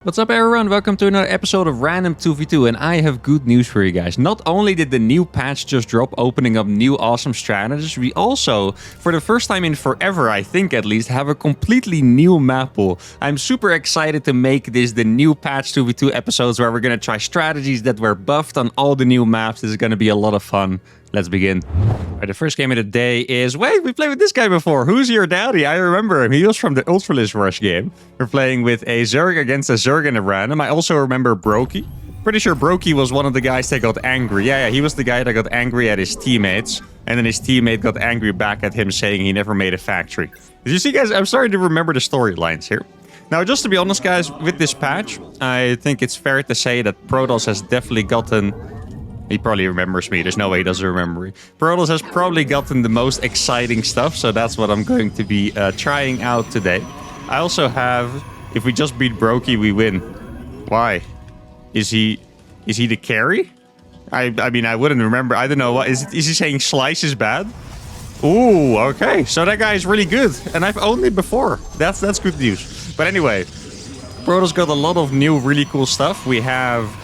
What's up everyone, welcome to another episode of Random 2v2 and I have good news for you guys. Not only did the new patch just drop opening up new awesome strategies, we also, for the first time in forever I think at least, have a completely new map pool. I'm super excited to make this the new patch 2v2 episodes where we're gonna try strategies that were buffed on all the new maps. This is gonna be a lot of fun. Let's begin. Alright, the first game of the day is... Wait, we played with this guy before. Who's your daddy? I remember him. He was from the Ultralist Rush game. We're playing with a Zerg against a Zerg in a random. I also remember Brokey. Pretty sure Brokey was one of the guys that got angry. Yeah, he was the guy that got angry at his teammates. And then his teammate got angry back at him saying he never made a factory. Did you see, guys? I'm starting to remember the storylines here. Now, just to be honest, guys, with this patch, I think it's fair to say that Protoss has definitely gotten... He probably remembers me. There's no way he doesn't remember me. Protoss has probably gotten the most exciting stuff, so that's what I'm going to be trying out today. I also have, if we just beat Brokey, we win. Why? Is he the carry? I mean, I wouldn't remember. I don't know. What is he saying? Slice is bad? Ooh, okay. So that guy is really good, and I've owned him before. That's good news. But anyway, Protoss got a lot of new, really cool stuff. We have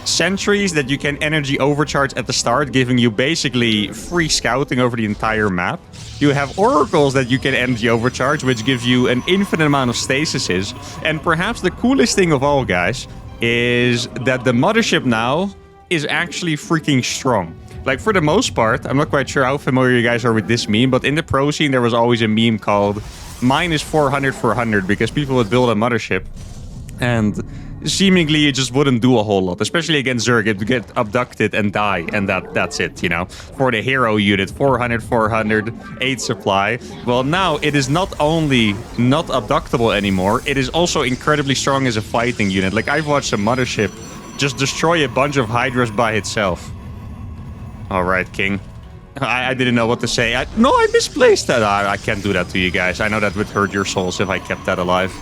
sentries that you can energy overcharge at the start, giving you basically free scouting over the entire map. You have oracles that you can energy overcharge, which gives you an infinite amount of stasises. And perhaps the coolest thing of all, guys, is that the mothership now is actually freaking strong. Like, for the most part, I'm not quite sure how familiar you guys are with this meme, but in the pro scene there was always a meme called minus 400 for 100, because people would build a mothership and seemingly it just wouldn't do a whole lot, especially against Zerg. It would get abducted and die, and that's it, you know. For the hero unit, 400, 8 supply. Well, now it is not only not abductable anymore, it is also incredibly strong as a fighting unit. Like, I've watched a mothership just destroy a bunch of Hydras by itself. Alright, King. I didn't know what to say. No, I misplaced that. I can't do that to you guys. I know that would hurt your souls if I kept that alive.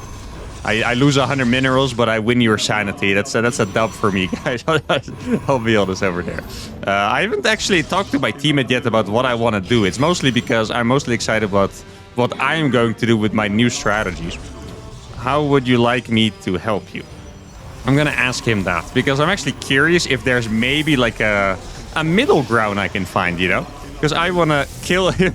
I lose 100 minerals, but I win your sanity. That's a dub for me, guys. I'll be honest over there. I haven't actually talked to my teammate yet about what I want to do. It's mostly because I'm mostly excited about what I'm going to do with my new strategies. How would you like me to help you? I'm going to ask him that, because I'm actually curious if there's maybe like a middle ground I can find, you know? Because I want to kill him.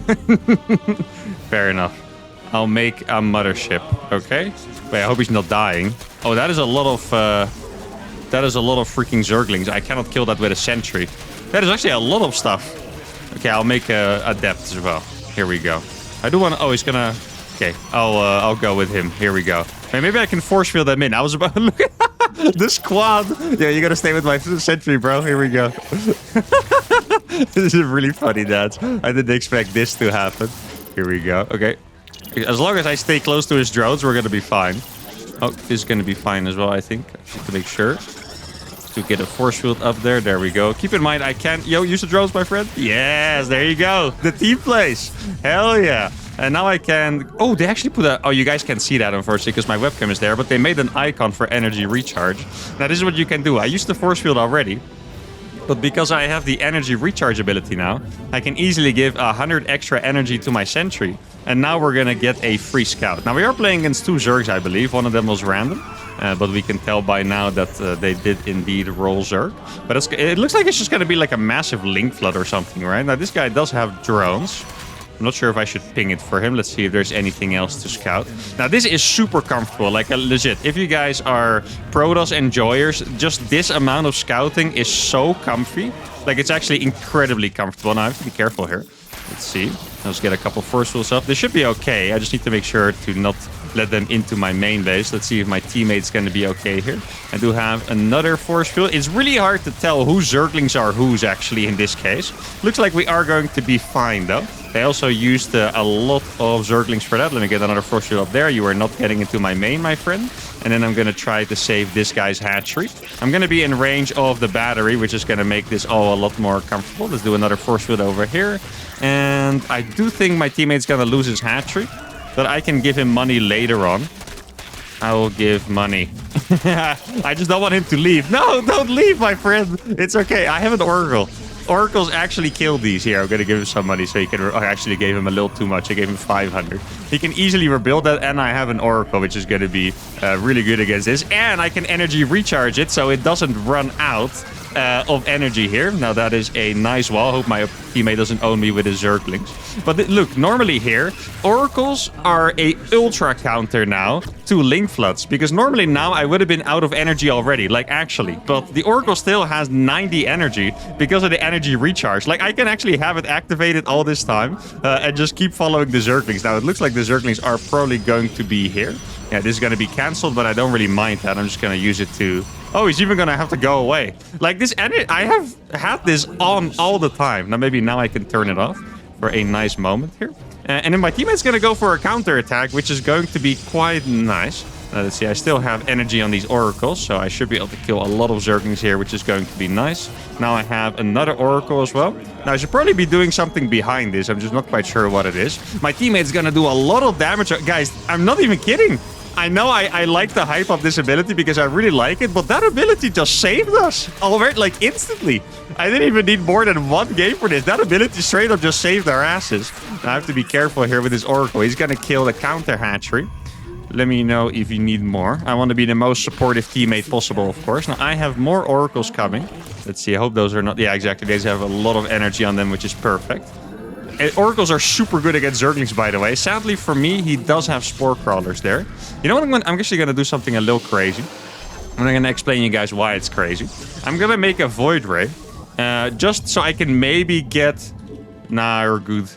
Fair enough. I'll make a mothership, okay? Wait, I hope he's not dying. Oh, that is a lot of freaking Zerglings. I cannot kill that with a sentry. That is actually a lot of stuff. Okay, I'll make a depth as well. Here we go. I do want to... Oh, he's gonna... Okay, I'll go with him. Here we go. Wait, maybe I can force field them in. I was about to look at the squad. Yeah, you gotta stay with my sentry, bro. Here we go. This is really funny, Dad. I didn't expect this to happen. Here we go. Okay. As long as I stay close to his drones, we're gonna be fine. Oh, this is gonna be fine as well, I think. Just to make sure. To get a force field up there. There we go. Keep in mind, I can't... Yo, use the drones, my friend. Yes, there you go. The team plays. Hell yeah. And now I can... Oh, they actually put a... Oh, you guys can't see that, unfortunately, because my webcam is there. But they made an icon for energy recharge. Now, this is what you can do. I used the force field already. But because I have the energy recharge ability now, I can easily give 100 extra energy to my sentry. And now we're gonna get a free scout. Now, we are playing against 2 Zergs, I believe. One of them was random. But we can tell by now that they did indeed roll Zerg. But it looks like it's just gonna be like a massive link flood or something, right? Now, this guy does have drones. I'm not sure if I should ping it for him. Let's see if there's anything else to scout. Now, this is super comfortable. Like, legit. If you guys are Protoss enjoyers, just this amount of scouting is so comfy. Like, it's actually incredibly comfortable. Now, I have to be careful here. Let's see. Let's get a couple force fields up. This should be okay. I just need to make sure to not let them into my main base. Let's see if my teammate's going to be okay here. I do have another force field. It's really hard to tell who Zerglings are whose, actually, in this case. Looks like we are going to be fine, though. They also used a lot of Zerglings for that. Let me get another force field up there. You are not getting into my main, my friend. And then I'm going to try to save this guy's hatchery. I'm going to be in range of the battery, which is going to make this all a lot more comfortable. Let's do another force field over here. And I do think my teammate's going to lose his hatchery. But I can give him money later on. I will give money. I just don't want him to leave. No, don't leave, my friend. It's okay. I have an oracle. Oracles actually killed these. Here, I'm going to give him some money so he can... I actually gave him a little too much. I gave him 500. He can easily rebuild that, and I have an Oracle, which is going to be really good against this. And I can energy recharge it so it doesn't run out of energy here. Now, that is a nice wall. Hope my teammate doesn't own me with his Zerglings. But look, normally here, Oracles are a ultra counter now to Link Floods. Because normally now I would have been out of energy already, like actually. But the Oracle still has 90 energy because of the energy recharge. Like, I can actually have it activated all this time and just keep following the Zerglings. Now, it looks like the Zerglings are probably going to be here. Yeah, this is going to be cancelled, but I don't really mind that. I'm just going to use it to... Oh, he's even going to have to go away. Like this, I have had this on all the time. Now, maybe now I can turn it off for a nice moment here. And then my teammate's going to go for a counter attack, which is going to be quite nice. Let's see, I still have energy on these Oracles, so I should be able to kill a lot of Zerglings here, which is going to be nice. Now I have another Oracle as well. Now, I should probably be doing something behind this. I'm just not quite sure what it is. My teammate's going to do a lot of damage. Guys, I'm not even kidding. I know I like the hype of this ability because I really like it, but that ability just saved us already, like instantly. I didn't even need more than one game for this. That ability straight up just saved our asses. Now, I have to be careful here with this Oracle. He's going to kill the counter hatchery. Let me know if you need more. I want to be the most supportive teammate possible, of course. Now, I have more Oracles coming. Let's see. I hope those are not... Yeah, exactly. They have a lot of energy on them, which is perfect. And Oracles are super good against Zerglings, by the way. Sadly, for me, he does have Spore Crawlers there. You know what? I'm actually going to do something a little crazy. I'm going to explain you guys why it's crazy. I'm going to make a Void Ray. Just so I can maybe get... Nah, you're good.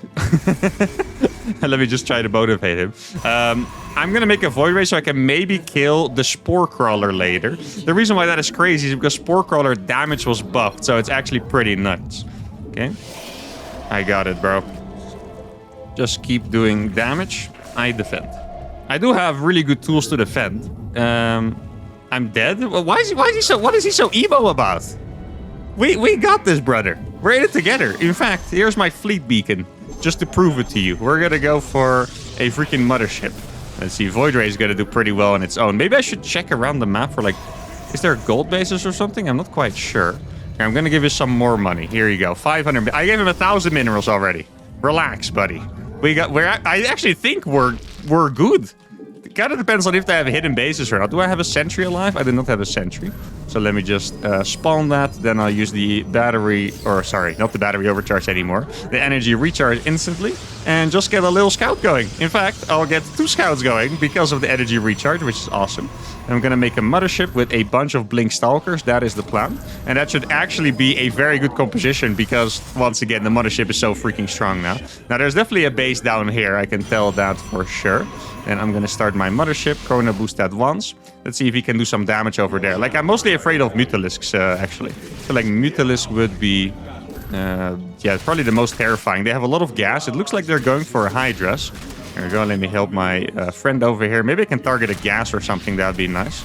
Let me just try to motivate him. I'm going to make a Void Ray so I can maybe kill the Spore Crawler later. The reason why that is crazy is because Spore Crawler damage was buffed. So it's actually pretty nuts. Okay. I got it, bro. Just keep doing damage. I defend. I do have really good tools to defend. I'm dead. Well, why is he so? What is he so emo about? We got this, brother. We're in it together. In fact, here's my fleet beacon, just to prove it to you. We're gonna go for a freaking mothership. Let's see. Void Ray is gonna do pretty well on its own. Maybe I should check around the map for like, is there gold bases or something? I'm not quite sure. I'm going to give you some more money. Here you go. 500. I gave him 1,000 minerals already. Relax, buddy. I actually think we're good. It kind of depends on if they have hidden bases or not. Do I have a sentry alive? I do not have a sentry. So let me just spawn that. Then I'll use the battery, or sorry, not the battery overcharge anymore. The energy recharge instantly. And just get a little scout going. In fact, I'll get 2 scouts going because of the energy recharge, which is awesome. And I'm going to make a mothership with a bunch of Blink Stalkers. That is the plan. And that should actually be a very good composition because, once again, the mothership is so freaking strong now. Now, there's definitely a base down here. I can tell that for sure. And I'm going to start my mothership. Chrono boost that once. Let's see if he can do some damage over there. Like, I'm mostly afraid of Mutalisks, actually. I feel like Mutalisk would be... yeah, it's probably the most terrifying. They have a lot of gas. It looks like they're going for a Hydras. There we go. Let me help my friend over here. Maybe I can target a gas or something. That would be nice.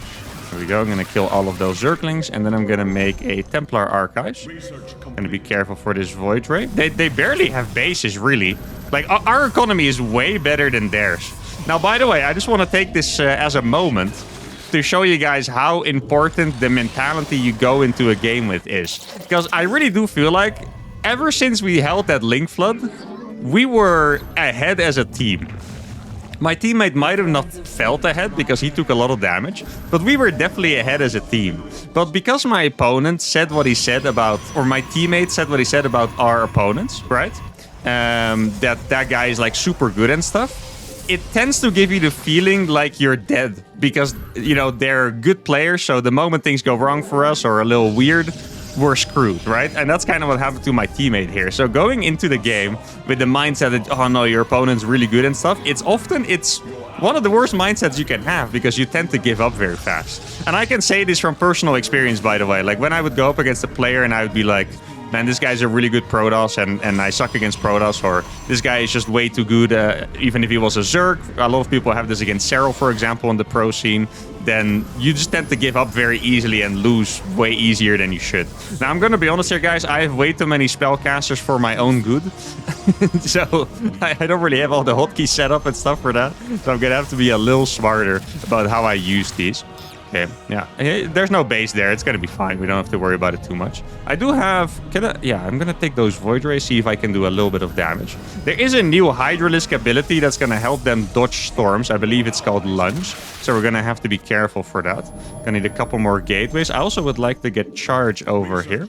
There we go. I'm going to kill all of those Zerglings. And then I'm going to make a Templar Archives. Going to be careful for this Void Ray. They barely have bases, really. Like, our economy is way better than theirs. Now, by the way, I just want to take this as a moment to show you guys how important the mentality you go into a game with is. Because I really do feel like ever since we held that Link Flood, we were ahead as a team. My teammate might have not felt ahead because he took a lot of damage, but we were definitely ahead as a team. But because my opponent said what he said about, or my teammate said what he said about our opponents, right? That guy is like super good and stuff. It tends to give you the feeling like you're dead because, you know, they're good players. So the moment things go wrong for us or a little weird, we're screwed, right? And that's kind of what happened to my teammate here. So going into the game with the mindset that, oh no, your opponent's really good and stuff, it's one of the worst mindsets you can have because you tend to give up very fast. And I can say this from personal experience, by the way. Like when I would go up against a player and I would be like, man, this guy's a really good Protoss and I suck against Protoss, or this guy is just way too good, even if he was a Zerg. A lot of people have this against Serral, for example, in the pro scene. Then you just tend to give up very easily and lose way easier than you should. Now, I'm going to be honest here, guys. I have way too many spellcasters for my own good. So I don't really have all the hotkeys set up and stuff for that. So I'm going to have to be a little smarter about how I use these. Okay, yeah. There's no base there. It's gonna be fine. We don't have to worry about it too much. I do have... Yeah, I'm gonna take those Void Rays, see if I can do a little bit of damage. There is a new Hydralisk ability that's gonna help them dodge storms. I believe it's called Lunge. So we're gonna have to be careful for that. Gonna need a couple more gateways. I also would like to get Charge over here.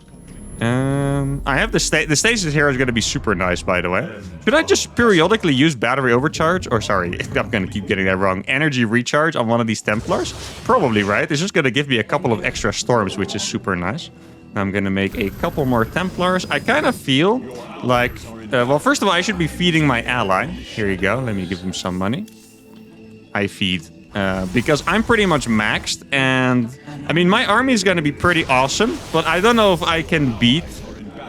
I have the stasis here is going to be super nice, by the way. Should I just periodically use battery overcharge? Or sorry, I'm going to keep getting that wrong. Energy recharge on one of these Templars? Probably, right? It's just going to give me a couple of extra storms, which is super nice. I'm going to make a couple more Templars. I kind of feel like... well, first of all, I should be feeding my ally. Here you go. Let me give him some money. I feed. Because I'm pretty much maxed, and I mean, my army is going to be pretty awesome, but I don't know if I can beat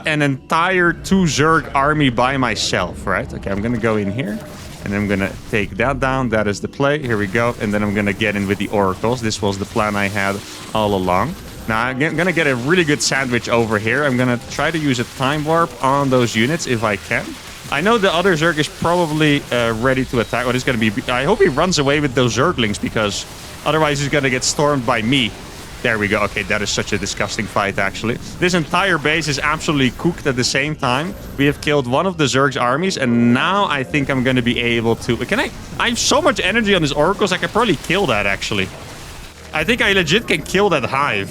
an entire 2 Zerg army by myself, right? Okay, I'm going to go in here, and I'm going to take that down. That is the play. Here we go. And then I'm going to get in with the oracles. This was the plan I had all along. Now, I'm going to get a really good sandwich over here. I'm going to try to use a time warp on those units if I can. I know the other Zerg is probably ready to attack. What is going to be... I hope he runs away with those Zerglings, because otherwise he's going to get stormed by me. There we go. Okay, that is such a disgusting fight, actually. This entire base is absolutely cooked at the same time. We have killed one of the Zerg's armies, and now I think I'm going to be able to... I have so much energy on his oracles, I can probably kill that, actually. I think I legit can kill that hive.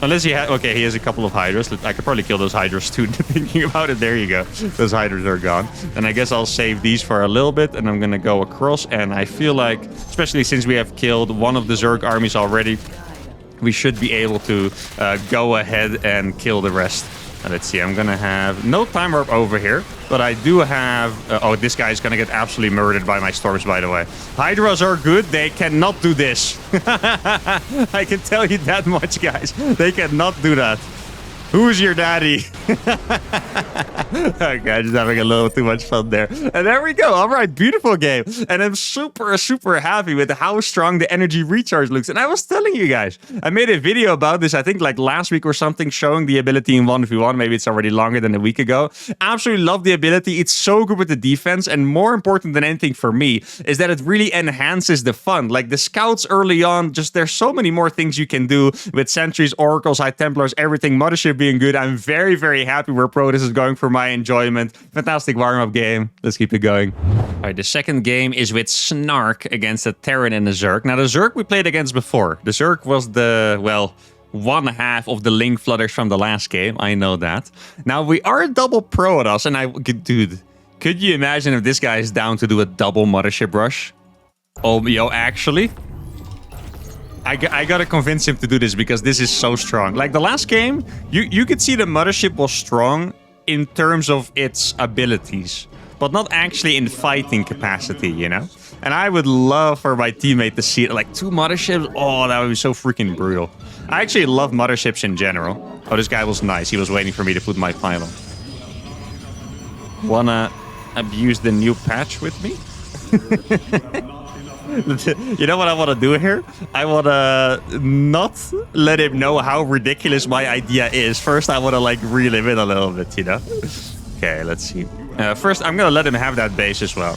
Unless he has... Okay, he has a couple of Hydras. I could probably kill those Hydras too, thinking about it. There you go. Those Hydras are gone. And I guess I'll save these for a little bit, and I'm going to go across. And I feel like, especially since we have killed one of the Zerg armies already, we should be able to go ahead and kill the rest. Let's see, I'm going to have no time warp over here, but I do have... oh, this guy is going to get absolutely murdered by my storms, by the way. Hydras are good. They cannot do this. I can tell you that much, guys. They cannot do that. Who's your daddy? Okay, just having a little too much fun there. And there we go. All right, beautiful game. And I'm super, super happy with how strong the energy recharge looks. And I was telling you guys, I made a video about this, I think like last week or something, showing the ability in 1v1. Maybe it's already longer than a week ago. Absolutely love the ability. It's so good with the defense. And more important than anything for me is that it really enhances the fun. Like the scouts early on, just there's so many more things you can do with sentries, oracles, high templars, everything. Mothership being good. I'm very, very happy where this is going for my enjoyment. Fantastic warm-up game. Let's keep it going. All right, the second game is with Snark against a Terran and a Zerg. Now, the Zerg we played against before. The Zerg was the, well, one half of the Link Flutters from the last game. I know that. Now, we are double pro at us, and dude, could you imagine if this guy is down to do a double Mothership Rush? Oh, yo, actually... I gotta convince him to do this because this is so strong. Like the last game, you could see the Mothership was strong in terms of its abilities, but not actually in fighting capacity, you know? And I would love for my teammate to see it, like 2 Motherships. Oh, that would be so freaking brutal. I actually love Motherships in general. Oh, this guy was nice. He was waiting for me to put my pylon. Wanna abuse the new patch with me? You know what I want to do here? I want to not let him know how ridiculous my idea is. First, I want to like relive it a little bit, you know? Okay, let's see. First, I'm going to let him have that base as well.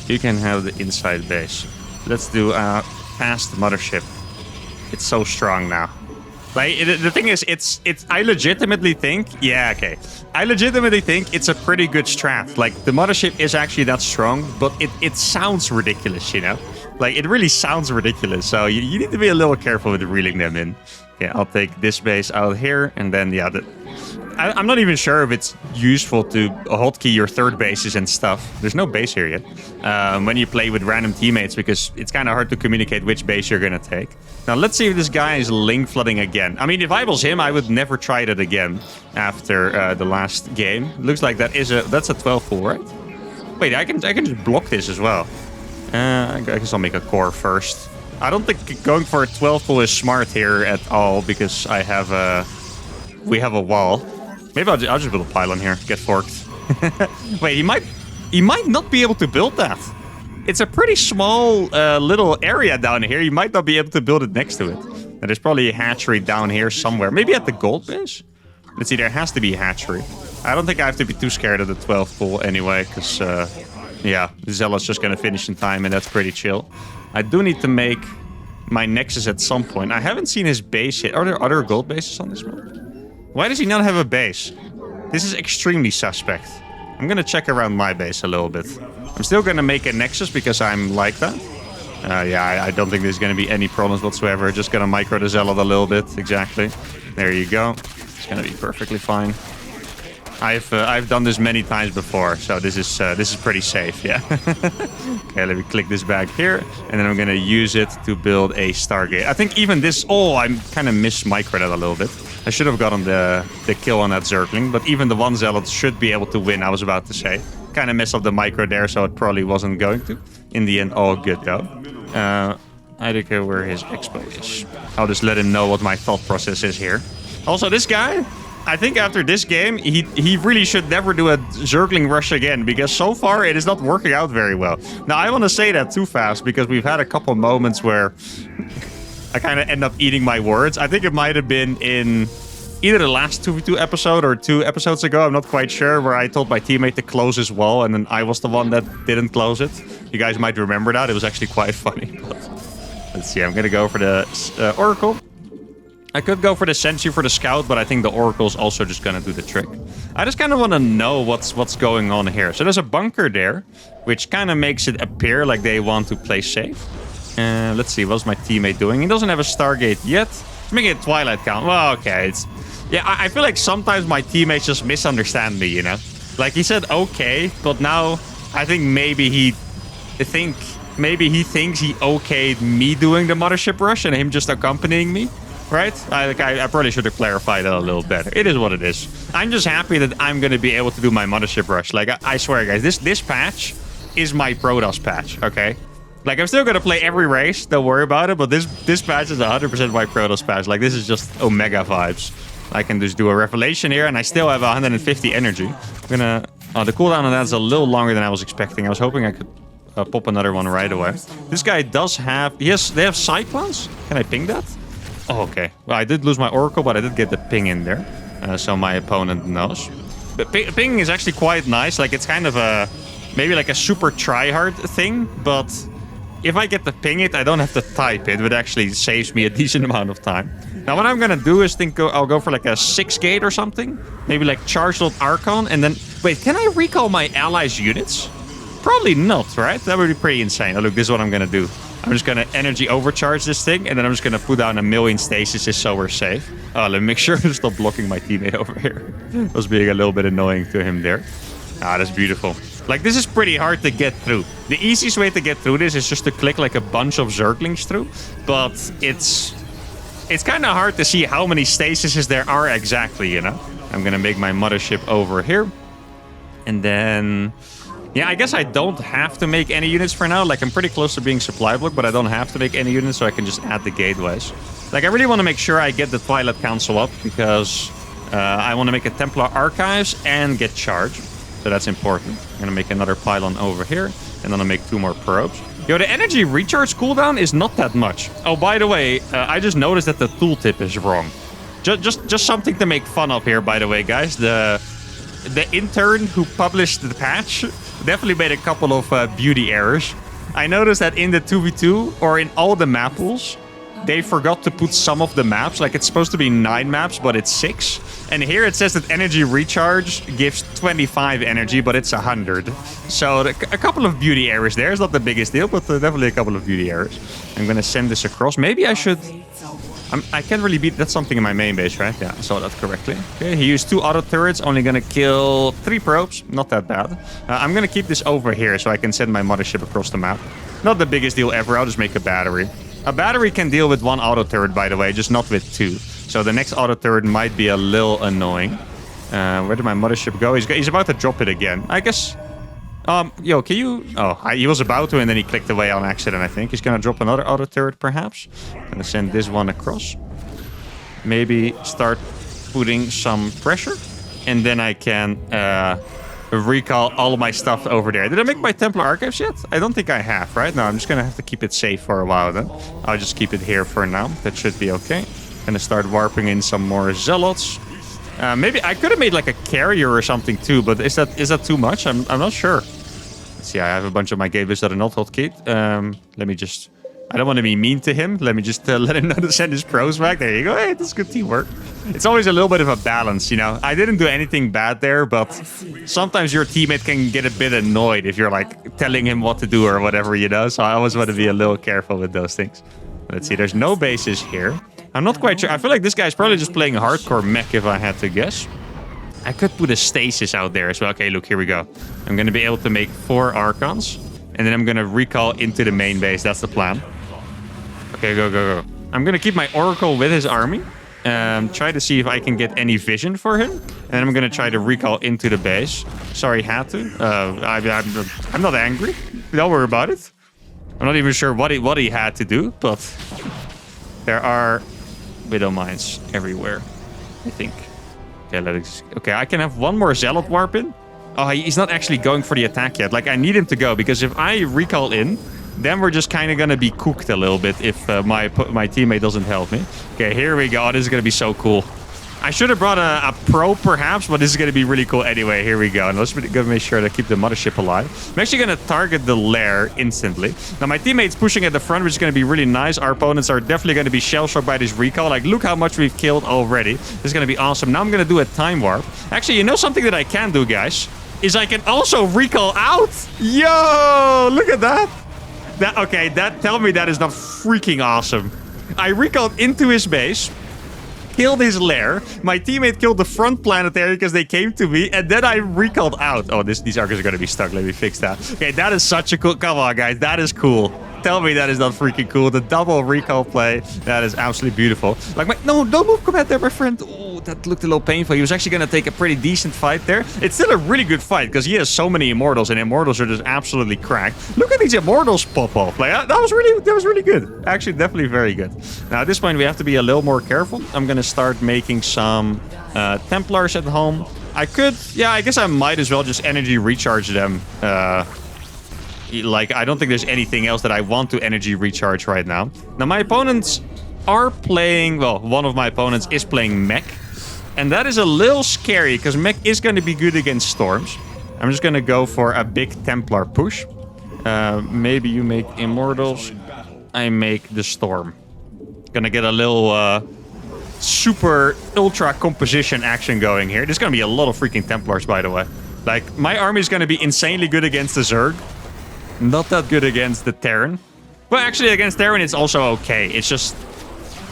You can have the inside base. Let's do past Mothership. It's so strong now. Like, the thing is, I legitimately think, yeah, okay. I legitimately think it's a pretty good strat. Like, the Mothership is actually that strong, but it sounds ridiculous, you know? Like, it really sounds ridiculous, so you need to be a little careful with reeling them in. Yeah, I'll take this base out here, and then, yeah, I'm not even sure if it's useful to hotkey your third bases and stuff. There's no base here yet. When you play with random teammates, because it's kind of hard to communicate which base you're going to take. Now, let's see if this guy is link flooding again. I mean, if I was him, I would never try that again after the last game. Looks like that's a 12 full, right? Wait, I can just block this as well. I guess I'll make a core first. I don't think going for a 12 full is smart here at all, because we have a wall. Maybe I'll just build a pylon here. Get forked. Wait, he might not be able to build that. It's a pretty small little area down here. You might not be able to build it next to it. And there's probably a hatchery down here somewhere. Maybe at the gold base? Let's see, there has to be a hatchery. I don't think I have to be too scared of the 12 full anyway, because, yeah, Zealot's just going to finish in time, and that's pretty chill. I do need to make my Nexus at some point. I haven't seen his base yet. Are there other gold bases on this map? Why does he not have a base? This is extremely suspect. I'm gonna check around my base a little bit. I'm still gonna make a Nexus because I'm like that. Yeah, I don't think there's gonna be any problems whatsoever. Just gonna micro the Zealot a little bit. Exactly. There you go. It's gonna be perfectly fine. I've done this many times before, so this is pretty safe. Yeah. Okay, let me click this back here, and then I'm gonna use it to build a Stargate. I think even this. Oh, I kind of microed that a little bit. I should have gotten the kill on that Zergling, but even the one Zealot should be able to win. I was about to say. Kind of messed up the micro there, so it probably wasn't going to. In the end, all good though. I don't care where his expo is. I'll just let him know what my thought process is here. Also, this guy. I think after this game, he really should never do a Zergling rush again, because so far it is not working out very well. Now, I want to say that too fast, because we've had a couple moments where I kind of end up eating my words. I think it might have been in either the last 2v2 episode or 2 episodes ago, I'm not quite sure, where I told my teammate to close his wall, and then I was the one that didn't close it. You guys might remember that. It was actually quite funny. But let's see, I'm going to go for the Oracle. I could go for the Sentry for the Scout, but I think the Oracle's also just gonna do the trick. I just kind of want to know what's going on here. So there's a bunker there, which kind of makes it appear like they want to play safe. Let's see, what's my teammate doing? He doesn't have a Stargate yet. He's making a Twilight count. Well, okay. Yeah, I feel like sometimes my teammates just misunderstand me, you know? Like, he said okay, but now I think maybe he thinks he okayed me doing the Mothership Rush and him just accompanying me. Right? I probably should have clarified that a little better. It is what it is. I'm just happy that I'm going to be able to do my Mothership Rush. Like, I swear, guys, this patch is my Protoss patch, okay? Like, I'm still going to play every race. Don't worry about it. But this patch is 100% my Protoss patch. Like, this is just Omega vibes. I can just do a Revelation here, and I still have 150 energy. I'm going to... Oh, the cooldown on that is a little longer than I was expecting. I was hoping I could pop another one right away. This guy does have... They have Cyclones? Can I ping that? Oh, okay. Well, I did lose my Oracle, but I did get the ping in there. So my opponent knows. But ping is actually quite nice. Like, it's kind of a... Maybe like a super try-hard thing. But if I get to ping it, I don't have to type it. It actually saves me a decent amount of time. Now, what I'm going to do is I'll go for like a 6-gate or something. Maybe like Charged Archon. And then... Wait, can I recall my allies' units? Probably not, right? That would be pretty insane. Oh, look, this is what I'm going to do. I'm just going to energy overcharge this thing, and then I'm just going to put down 1,000,000 stasis so we're safe. Let me make sure to stop blocking my teammate over here. I was being a little bit annoying to him there. Ah, that's beautiful. Like, this is pretty hard to get through. The easiest way to get through this is just to click like a bunch of Zerglings through, but it's kind of hard to see how many stasises there are exactly, you know? I'm going to make my Mothership over here, and then... Yeah, I guess I don't have to make any units for now. Like, I'm pretty close to being supply block, but I don't have to make any units, so I can just add the gateways. Like, I really want to make sure I get the Twilight Council up, because I want to make a Templar Archives and get charged. So that's important. I'm going to make another pylon over here, and then I'll make 2 more probes. Yo, the energy recharge cooldown is not that much. Oh, by the way, I just noticed that the tooltip is wrong. Just something to make fun of here, by the way, guys. The intern who published the patch definitely made a couple of beauty errors. I noticed that in the 2v2 or in all the map pools, they forgot to put some of the maps. Like, it's supposed to be 9 maps, but it's 6. And here it says that energy recharge gives 25 energy, but it's 100. So a couple of beauty errors there. It's not the biggest deal, but definitely a couple of beauty errors. I'm going to send this across. Maybe I should... I can't really beat... That's something in my main base, right? Yeah, I saw that correctly. Okay, he used 2 auto turrets. Only gonna kill 3 probes. Not that bad. I'm gonna keep this over here so I can send my Mothership across the map. Not the biggest deal ever. I'll just make a battery. A battery can deal with 1 auto turret, by the way, just not with 2. So the next auto turret might be a little annoying. Where did my Mothership go? He's about to drop it again. I guess... Yo, can you... Oh, he was about to, and then he clicked away on accident, I think. He's gonna drop another auto turret, perhaps. Gonna send this one across. Maybe start putting some pressure. And then I can recall all of my stuff over there. Did I make my Templar Archives yet? I don't think I have, right? No, I'm just gonna have to keep it safe for a while, then. I'll just keep it here for now. That should be okay. Gonna start warping in some more Zealots. Maybe I could have made like a carrier or something too, but is that too much? I'm not sure. Let's see, I have a bunch of my gateways that are not hotkeyed. Let me just I don't want to be mean to him. Let me just let him know to send his pros back. There you go. Hey, that's good teamwork. It's always a little bit of a balance, you know. I didn't do anything bad there, but sometimes your teammate can get a bit annoyed if you're like telling him what to do or whatever, you know. So I always want to be a little careful with those things. Let's see. There's no bases here. I'm not quite sure. I feel like this guy's probably just playing a hardcore mech if I had to guess. I could put a stasis out there as well. Okay, look, here we go. I'm going to be able to make 4 Archons. And then I'm going to recall into the main base. That's the plan. Okay, go, go, go. I'm going to keep my Oracle with his army. Try to see if I can get any vision for him. And I'm going to try to recall into the base. Sorry, had to. I'm not angry. Don't worry about it. I'm not even sure what he had to do. But there are Widow Mines everywhere, I think. Okay, I can have 1 more Zealot Warp in. Oh, he's not actually going for the attack yet. Like, I need him to go, because if I recall in, then we're just kind of going to be cooked a little bit if my teammate doesn't help me. Okay, here we go. Oh, this is going to be so cool. I should have brought a pro, perhaps, but this is going to be really cool anyway. Here we go. And let's go make sure to keep the mothership alive. I'm actually going to target the lair instantly. Now, my teammate's pushing at the front, which is going to be really nice. Our opponents are definitely going to be shell-shocked by this recall. Like, look how much we've killed already. This is going to be awesome. Now I'm going to do a time warp. Actually, you know something that I can do, guys? Is I can also recall out. Yo, look at that. Tell me that is not freaking awesome. I recalled into his base, killed his lair. My teammate killed the front planetary because they came to me, and then I recalled out. Oh, these Archers are going to be stuck. Let me fix that. Okay, that is such a cool... Come on, guys. That is cool. Tell me that is not freaking cool. The double recall play, that is absolutely beautiful. Like, no, don't move combat there, my friend. Oh, that looked a little painful. He was actually going to take a pretty decent fight there. It's still a really good fight because he has so many Immortals, and Immortals are just absolutely cracked. Look at these Immortals pop off. Like, that was really good. Actually, definitely very good. Now, at this point, we have to be a little more careful. I'm going to start making some Templars at home. I guess I might as well just energy recharge them. Like, I don't think there's anything else that I want to energy recharge right now. Now, my opponents are playing... Well, one of my opponents is playing mech. And that is a little scary, because mech is going to be good against storms. I'm just going to go for a big Templar push. Maybe you make Immortals. I make the Storm. Gonna get a little super ultra composition action going here. There's going to be a lot of freaking Templars, by the way. Like, my army is going to be insanely good against the Zerg. Not that good against the Terran. Well, actually, against Terran, it's also okay. It's just...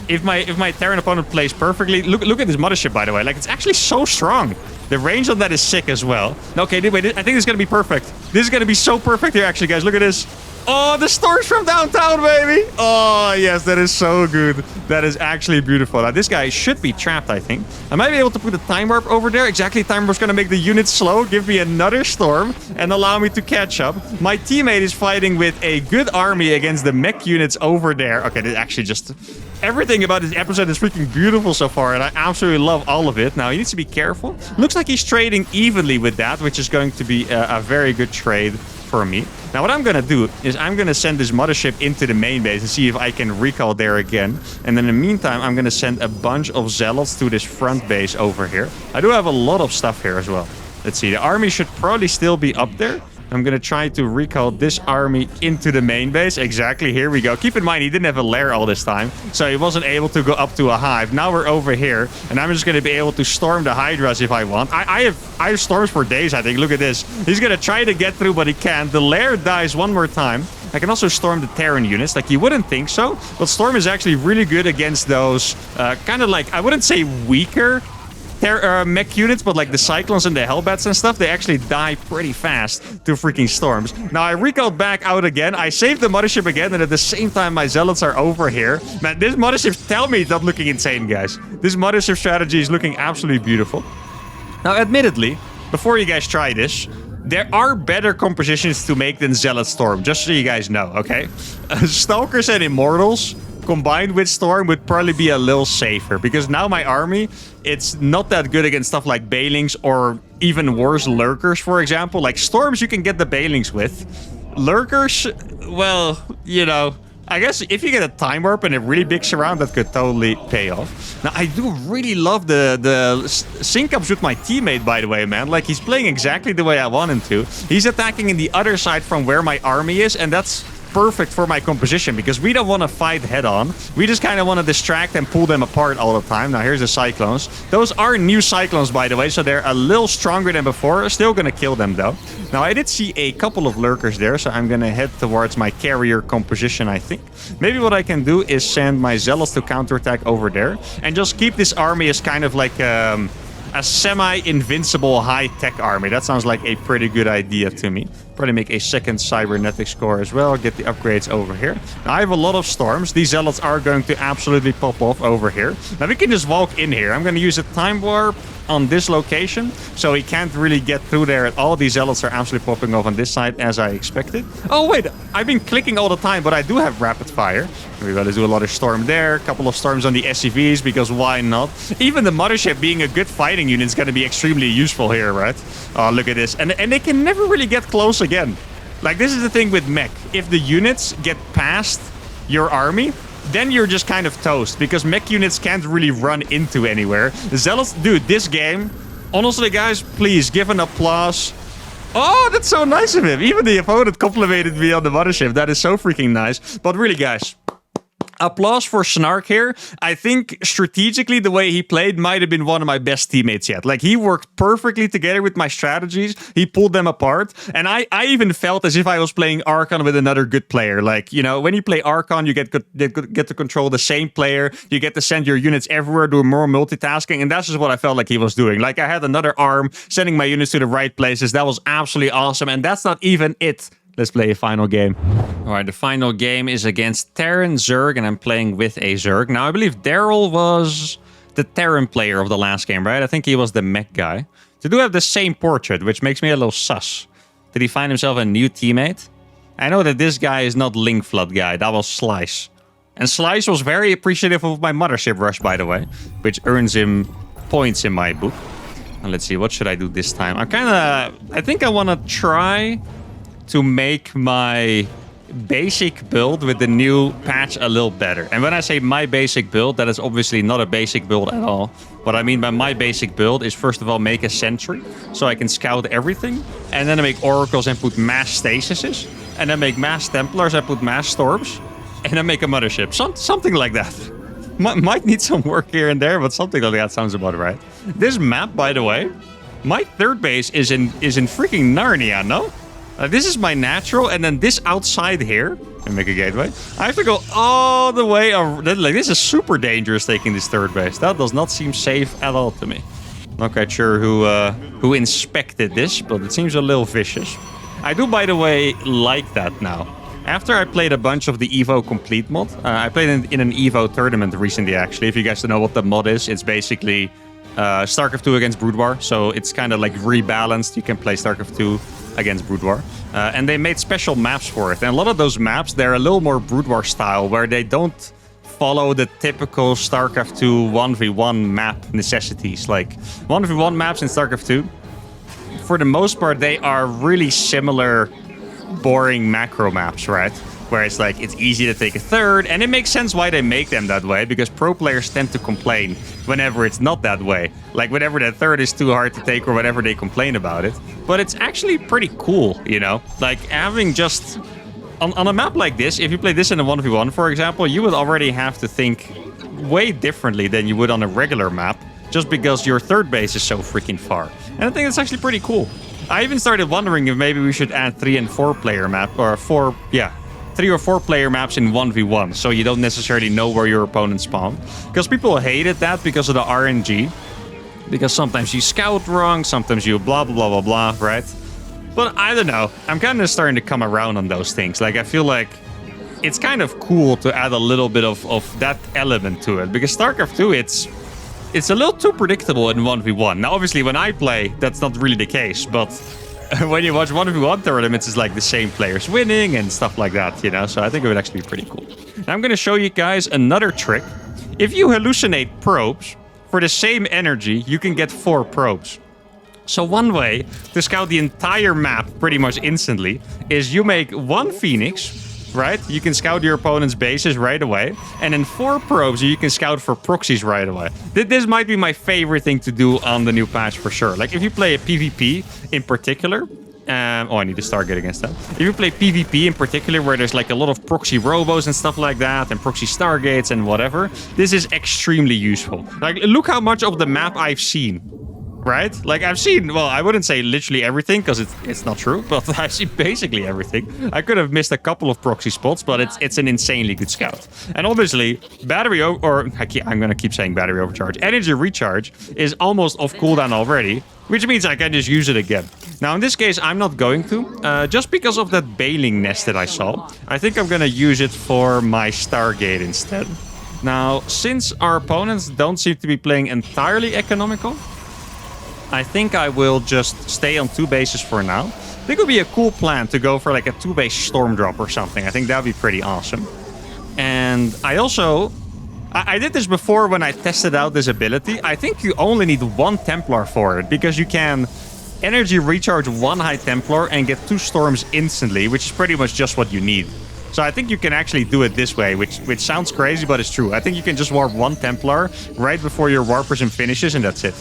If my Terran opponent plays perfectly... Look at this mothership, by the way. Like, it's actually so strong. The range on that is sick as well. Okay, wait, I think this is going to be perfect. This is going to be so perfect here, actually, guys. Look at this. Oh, the storms from downtown, baby. Oh, yes, that is so good. That is actually beautiful. Now, this guy should be trapped, I think. I might be able to put a time warp over there. Exactly, time warp's going to make the units slow, give me another storm, and allow me to catch up. My teammate is fighting with a good army against the mech units over there. Okay, this actually just... Everything about this episode is freaking beautiful so far, and I absolutely love all of it. Now, he needs to be careful. Looks like he's trading evenly with that, which is going to be a very good trade for me. Now, what I'm going to do is I'm going to send this mothership into the main base and see if I can recall there again. And in the meantime, I'm going to send a bunch of zealots to this front base over here. I do have a lot of stuff here as well. Let's see. The army should probably still be up there. I'm going to try to recall this army into the main base. Exactly. Here we go. Keep in mind, he didn't have a lair all this time, so he wasn't able to go up to a hive. Now we're over here, and I'm just going to be able to storm the Hydras if I want. I have storms for days, I think. Look at this. He's going to try to get through, but he can't. The lair dies one more time. I can also storm the Terran units. Like, you wouldn't think so, but Storm is actually really good against those kind of like, I wouldn't say weaker mech units, but like the Cyclones and the Hellbats and stuff, they actually die pretty fast to freaking storms. Now, I recalled back out again. I saved the mothership again, and at the same time, my zealots are over here. Man, this mothership, tell me it's not looking insane, guys. This mothership strategy is looking absolutely beautiful. Now, admittedly, before you guys try this, there are better compositions to make than Zealot Storm, just so you guys know, okay? Stalkers and Immortals combined with Storm would probably be a little safer, because now my army, it's not that good against stuff like Balings or even worse, Lurkers, for example. Like, Storms you can get the Balings with. Lurkers, well, you know, I guess if you get a time warp and a really big surround, that could totally pay off. Now, I do really love the sync-ups with my teammate, by the way, man. Like, he's playing exactly the way I want him to. He's attacking in the other side from where my army is, and that's perfect for my composition because we don't want to fight head on. We just kind of want to distract and pull them apart all the time. Now, here's the Cyclones. Those are new Cyclones, by the way, so they're a little stronger than before. Still going to kill them, though. Now, I did see a couple of lurkers there, so I'm going to head towards my carrier composition, I think. Maybe what I can do is send my Zealots to counterattack over there and just keep this army as kind of like a semi-invincible high-tech army. That sounds like a pretty good idea to me. Probably make a second cybernetics core as well. Get the upgrades over here. Now, I have a lot of storms. These zealots are going to absolutely pop off over here. Now, we can just walk in here. I'm going to use a time warp on this location, so he can't really get through there at all. These zealots are absolutely popping off on this side, as I expected. Oh, wait. I've been clicking all the time, but I do have rapid fire. We're going to do a lot of storm there. A couple of storms on the SCVs, because why not? Even the mothership being a good fighting unit is going to be extremely useful here, right? Oh, look at this. And they can never really get close again. Like, this is the thing with mech. If the units get past your army, then you're just kind of toast, because mech units can't really run into anywhere. The Zealots, dude, this game, honestly, guys, please give an applause. Oh, that's so nice of him. Even the opponent complimented me on the mothership. That is so freaking nice. But really, guys, applause for Snark here. I think strategically the way he played might have been one of my best teammates yet. Like, he worked perfectly together with my strategies. He pulled them apart. And I even felt as if I was playing Archon with another good player. Like, you know, when you play Archon, you get to control the same player. You get to send your units everywhere, do more multitasking. And that's just what I felt like he was doing. Like, I had another arm sending my units to the right places. That was absolutely awesome. And that's not even it. Let's play a final game. All right, the final game is against Terran Zerg, and I'm playing with a Zerg. Now, I believe Daryl was the Terran player of the last game, right? I think he was the mech guy. They do have the same portrait, which makes me a little sus. Did he find himself a new teammate? I know that this guy is not Link Flood guy. That was Slice. And Slice was very appreciative of my mothership rush, by the way, which earns him points in my book. And let's see, what should I do this time? I think I want to try to make my basic build with the new patch a little better. And when I say my basic build, that is obviously not a basic build at all. What I mean by my basic build is, first of all, make a sentry so I can scout everything, and then I make oracles and put mass stasises, and then make mass templars and put mass storms, and then make a mothership. Something like that. Might need some work here and there, but something like that sounds about right. This map, by the way, my third base is in freaking Narnia, no? This is my natural, and then this outside here, and make a gateway. I have to go all the way around. Like, this is super dangerous taking this third base. That does not seem safe at all to me. Not quite sure who inspected this, but it seems a little vicious. I do, by the way, like that now. After I played a bunch of the Evo Complete mod, I played in an Evo tournament recently, actually. If you guys don't know what the mod is, it's basically StarCraft 2 against Brood War. So it's kind of like rebalanced. You can play StarCraft 2 against Brood War. And they made special maps for it. And a lot of those maps, they're a little more Brood War style, where they don't follow the typical StarCraft 2 1v1 map necessities. Like, 1v1 maps in StarCraft 2, for the most part, they are really similar boring macro maps, right? Where it's like, it's easy to take a third, and it makes sense why they make them that way, because pro players tend to complain whenever it's not that way. Like, whenever the third is too hard to take or whatever, they complain about it. But it's actually pretty cool, you know? Like, having just... On a map like this, if you play this in a 1v1, for example, you would already have to think way differently than you would on a regular map, just because your third base is so freaking far. And I think it's actually pretty cool. I even started wondering if maybe we should add 3 and 4 player map, or 3 or 4 player maps in 1v1, so you don't necessarily know where your opponents spawn. Because people hated that because of the RNG. Because sometimes you scout wrong, sometimes you blah, blah, blah, blah, blah, right? But I don't know. I'm kind of starting to come around on those things. Like, I feel like it's kind of cool to add a little bit of that element to it. Because StarCraft 2, it's a little too predictable in 1v1. Now, obviously, when I play, that's not really the case, but when you watch 1v1 tournaments, it's like the same players winning and stuff like that, you know? So I think it would actually be pretty cool. Now I'm going to show you guys another trick. If you hallucinate probes, for the same energy, you can get 4 probes. So one way to scout the entire map pretty much instantly is you make 1 Phoenix, right? You can scout your opponent's bases right away. And then 4 probes, you can scout for proxies right away. This might be my favorite thing to do on the new patch for sure. Like, if you play a PvP in particular, Oh, I need to Stargate against that. If you play PvP in particular, where there's like a lot of proxy robos and stuff like that, and proxy Stargates and whatever, this is extremely useful. Like, look how much of the map I've seen. Right? Like, I've seen, well, I wouldn't say literally everything, because it's not true, but I've seen basically everything. I could have missed a couple of proxy spots, but it's an insanely good scout. And obviously, I'm going to keep saying battery overcharge. Energy recharge is almost off cooldown already, which means I can just use it again. Now, in this case, I'm not going to, just because of that baling nest that I saw. I think I'm going to use it for my Stargate instead. Now, since our opponents don't seem to be playing entirely economical, I think I will just stay on 2 bases for now. I think it would be a cool plan to go for like a 2-base storm drop or something. I think that would be pretty awesome. And I also... I did this before when I tested out this ability. I think you only need 1 Templar for it, because you can energy recharge 1 High Templar and get 2 storms instantly, which is pretty much just what you need. So I think you can actually do it this way, which sounds crazy, but it's true. I think you can just warp 1 Templar right before your War Prism finishes, and that's it.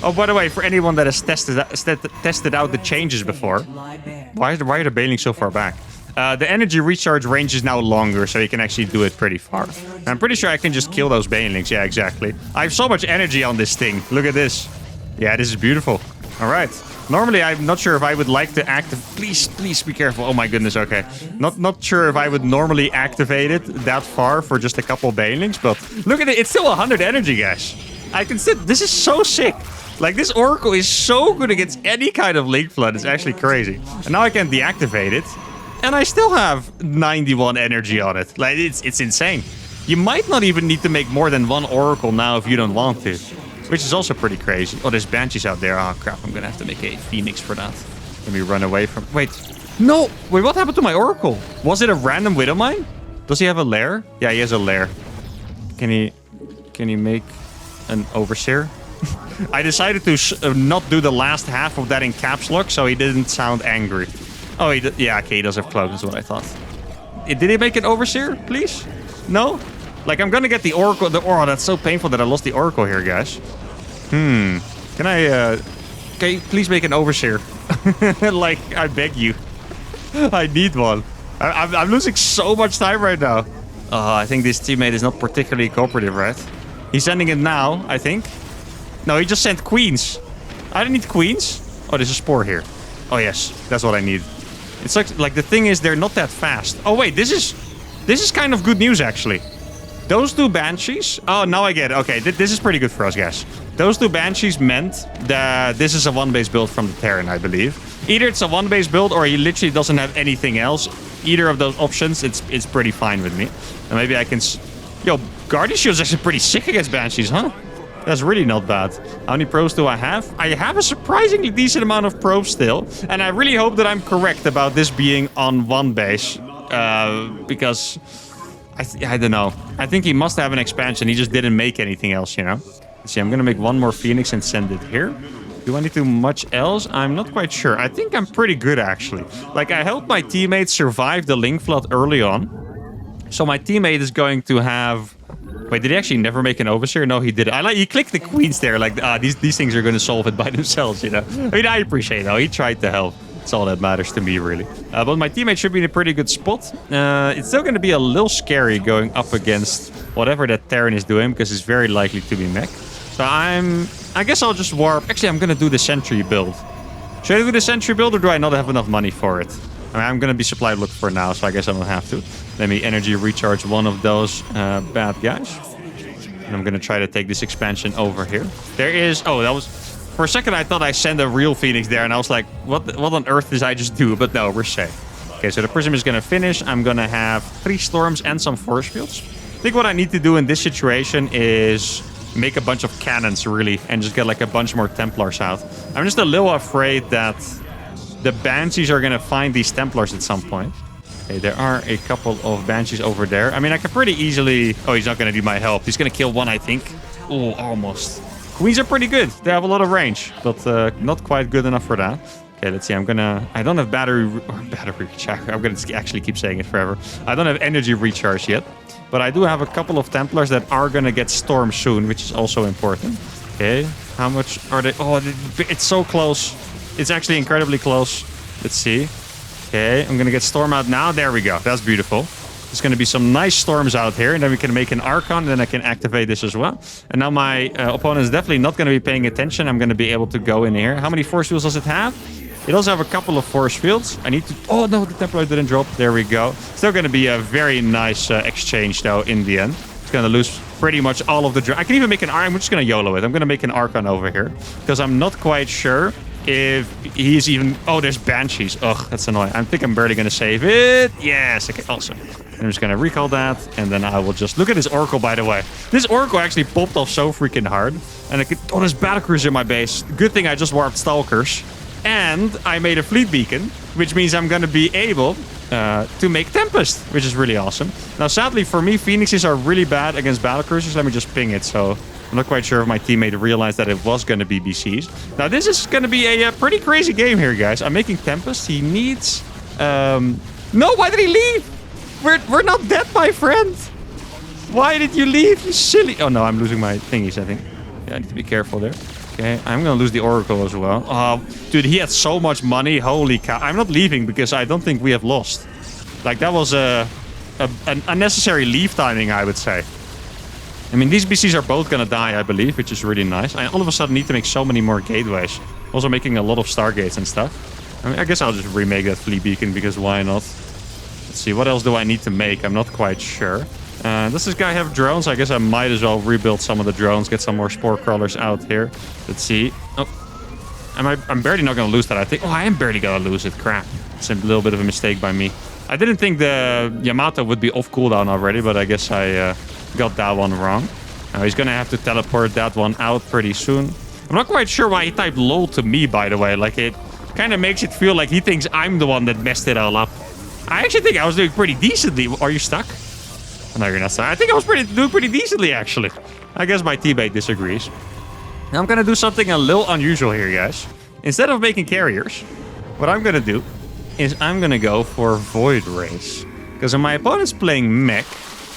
Oh, by the way, for anyone that has tested out the changes before, why are the Baling so far back? The energy recharge range is now longer, so you can actually do it pretty far. And I'm pretty sure I can just kill those Banelings. Yeah, exactly. I have so much energy on this thing. Look at this. Yeah, this is beautiful. All right. Normally, I'm not sure if I would like to activate... Please be careful. Oh my goodness, okay. Not sure if I would normally activate it that far for just a couple Banelings, but look at it. It's still 100 energy, guys. I can sit... This is so sick. Like, this Oracle is so good against any kind of Link Flood. It's actually crazy. And now I can deactivate it. And I still have 91 energy on it. Like, it's insane. You might not even need to make more than 1 Oracle now if you don't want to. Which is also pretty crazy. Oh, there's Banshees out there. Oh, crap. I'm gonna have to make a Phoenix for that. Let me run away from... Wait. No! Wait, what happened to my Oracle? Was it a random Widowmine? Does he have a lair? Yeah, he has a lair. Can he make an Overseer? I decided to not do the last half of that in caps lock, so he didn't sound angry. Oh, yeah, okay, he does have cloak, is what I thought. Did he make an Overseer, please? No? Like, I'm gonna get the Oracle... Oh, that's so painful that I lost the Oracle here, guys. Can I, Okay, please make an Overseer. Like, I beg you. I need one. I'm losing so much time right now. Oh, I think this teammate is not particularly cooperative, right? He's sending it now, I think. No, he just sent queens. I don't need queens. Oh, there's a spore here. Oh, yes. That's what I need. It's like the thing is, they're not that fast. Oh, wait. This is kind of good news, actually. Those 2 Banshees... Oh, now I get it. Okay, this is pretty good for us, guys. Those 2 Banshees meant that this is a 1-base build from the Terran, I believe. Either it's a 1-base build or he literally doesn't have anything else. Either of those options, it's pretty fine with me. And maybe I can... Yo, Guardian Shield is actually pretty sick against Banshees, huh? That's really not bad. How many probes do I have? I have a surprisingly decent amount of probes still. And I really hope that I'm correct about this being on 1 base. Because... I don't know. I think he must have an expansion. He just didn't make anything else, you know? Let's see, I'm gonna make 1 more Phoenix and send it here. Do I need to do much else? I'm not quite sure. I think I'm pretty good, actually. Like, I helped my teammates survive the Link Flood early on. So my teammate is going to have... Wait, did he actually never make an Overseer? No, he didn't. He clicked the queens there. Like, these things are going to solve it by themselves, you know? I mean, I appreciate it, though. He tried to help. That's all that matters to me, really. But my teammate should be in a pretty good spot. It's still going to be a little scary going up against whatever that Terran is doing, because it's very likely to be mech. So I guess I'll just warp. Actually, I'm going to do the Sentry build. Should I do the Sentry build, or do I not have enough money for it? I mean, I'm going to be supply look for now, so I guess I don't have to. Let me energy recharge 1 of those bad guys. And I'm going to try to take this expansion over here. There is... Oh, that was... For a second, I thought I sent a real Phoenix there, and I was like, what on earth did I just do? But no, we're safe. Okay, so the Prism is going to finish. I'm going to have 3 Storms and some Force Fields. I think what I need to do in this situation is make a bunch of cannons, really, and just get like a bunch more Templars out. I'm just a little afraid that the Banshees are going to find these Templars at some point. Okay, there are a couple of Banshees over there. I mean, I can pretty easily... Oh, he's not going to need my help. He's going to kill 1, I think. Oh, almost. Queens are pretty good. They have a lot of range, but not quite good enough for that. Okay, let's see. I don't have battery recharge. I'm gonna actually keep saying it forever. I don't have energy recharge yet, but I do have a couple of Templars that are gonna get storm soon, which is also important. Okay, how much are they? Oh, it's so close. It's actually incredibly close. Let's see. Okay, I'm going to get Storm out now. There we go. That's beautiful. There's going to be some nice storms out here. And then we can make an Archon. And then I can activate this as well. And now my opponent is definitely not going to be paying attention. I'm going to be able to go in here. How many force fields does it have? It does have a couple of force fields. I need to... Oh, no, the Templar didn't drop. There we go. Still going to be a very nice exchange, though, in the end. It's going to lose pretty much all of the... I can even make an... I'm just going to YOLO it. I'm going to make an Archon over here. Because I'm not quite sure if he's even... Oh, there's Banshees. Ugh, that's annoying. I think I'm barely going to save it. Yes. Okay, awesome. I'm just going to recall that. And then I will just... Look at this Oracle, by the way. This Oracle actually popped off so freaking hard. And I could... Oh, there's Battlecruiser in my base. Good thing I just warped Stalkers. And I made a fleet beacon, which means I'm going to be able to make Tempest, which is really awesome. Now, sadly for me, Phoenixes are really bad against Battlecruisers. Let me just ping it. So I'm not quite sure if my teammate realized that it was going to be BCs. Now, this is going to be a pretty crazy game here, guys. I'm making Tempest. He needs... No, why did he leave? We're not dead, my friend. Why did you leave, you silly... Oh, no, I'm losing my thingies, I think. Yeah, I need to be careful there. Okay, I'm gonna lose the Oracle as well. Oh, dude, he had so much money. Holy cow. I'm not leaving because I don't think we have lost. Like, that was an unnecessary leave timing, I would say. I mean, these BCs are both gonna die, I believe, which is really nice. I all of a sudden need to make so many more gateways. Also making a lot of Stargates and stuff. I mean, I guess I'll just remake that fleet beacon because why not? Let's see, what else do I need to make? I'm not quite sure. Does this guy have drones? I guess I might as well rebuild some of the drones, get some more spore crawlers out here. Let's see. Oh, I'm barely not going to lose that, I think. Oh, I am barely going to lose it. Crap. It's a little bit of a mistake by me. I didn't think the Yamato would be off cooldown already, but I guess I got that one wrong. Now he's going to have to teleport that one out pretty soon. I'm not quite sure why he typed LOL to me, by the way. Like, it kind of makes it feel like he thinks I'm the one that messed it all up. I actually think I was doing pretty decently. Are you stuck? No, you're not stuck. I think I was doing pretty decently, actually. I guess my teammate disagrees. Now I'm going to do something a little unusual here, guys. Instead of making carriers, what I'm going to do is I'm going to go for Void Rays. Because when my opponent's playing mech,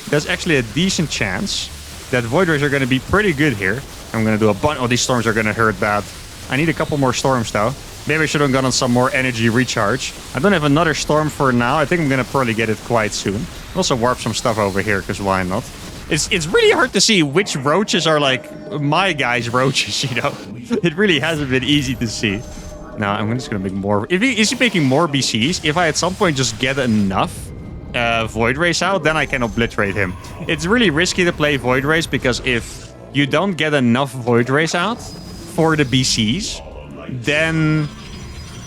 there's actually a decent chance that Void Rays are going to be pretty good here. I'm going to do a bunch... Oh, these storms are going to hurt bad. I need a couple more storms, though. Maybe I should have gotten some more energy recharge. I don't have another storm for now. I think I'm going to probably get it quite soon. Also warp some stuff over here, because why not? It's really hard to see which roaches are, like, my guys' roaches, you know? It really hasn't been easy to see. Now, I'm just going to make more... Is he making more BCs? If I at some point just get enough Void Rays out, then I can obliterate him. It's really risky to play Void Rays, because if you don't get enough Void Rays out for the BCs... then